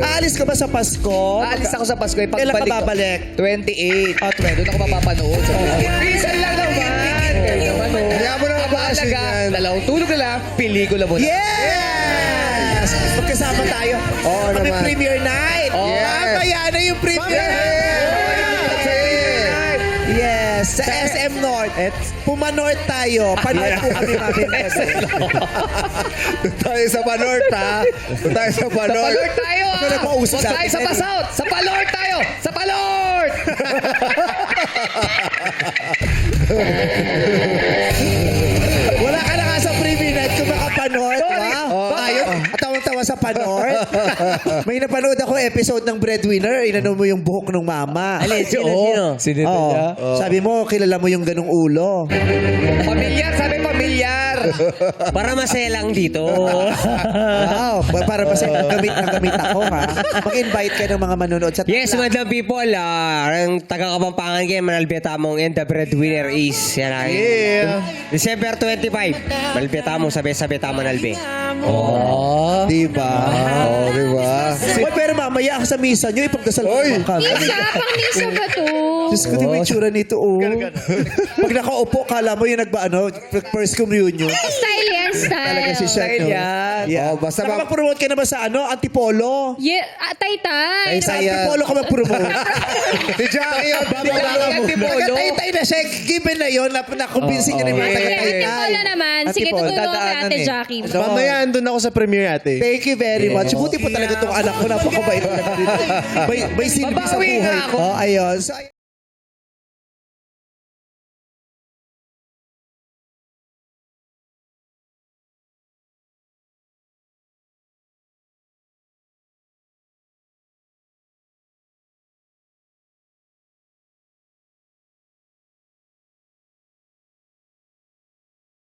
Aalis ka ba sa Pasko? Aalis ako sa Pasko. Kailan ka babalik? 28. Doon ako mapapanood. Minsan lang naman. Kaya mo na Mahalaga, yan. dalawang tulog na lang, pelikula mo na. Yes! Magkasama tayo. Oo Kami naman. premiere night. Yes. Mamaya na yung premiere night. Yes, sa SM North. Pumanorth tayo. Panood po kami mami. Doon tayo sa Panort, ha? Doon tayo sa Sa Panort. Palord tayo, Ako na pa uso Huwag sa tayo atin. sa Pasaut. Sa Palord tayo. Sa Palord! Wala ka na nga sa premiere night kung makapanorth. Sorry. Wow. Ayun. At tawang-tawa sa panorth. May napanood ako episode ng Breadwinner. Inanon mo yung buhok ng mama. Alin, sino? Sinito Oo. niya. Sabi mo, kilala mo yung ganong ulo. Pamilyar, sabi pamilyar. Para masaya lang dito. Wow. Para masaya gamit na gamit ako, ha? Mag-invite ka ng mga manonood sa Yes, madam people, ang taga-Kapampangan kayo, Manalbeta mong and the breadwinner is, yan ang December 25, Manalbeta mong sabi-sabi tamo nalbe. Diba? Oo, di ba? Uy, pero mamaya sa misa nyo, ipagdasal mo Oy! naman kami. Misa, pang misa ba to? Diyos ko, di ba yung tsura nito, oh. Pag nakaupo, kala mo yung first communion. Style yan, Talaga si style. Chef, no? yan. Yeah. Oh, basta Saka mag-promote ka na ba sa Antipolo? Yeah, taytay. Sa Antipolo ka mag-promote. Si Jackie yun. Bababa mo. Taga-taytay na siya. Given na yun. Nakumbinsin niya na yung mga Okay, taga-taytay. Antipolo naman. Sige, Antipolo. tutulungan kay Dadaanan Ate eh. Jackie. Mamaya andun ako sa premiere ate. Thank you very much. Buti po talaga itong anak ko. Napakabait talaga rin. May silbi sa Babawi nga buhay. ako. Oh, ayun. So,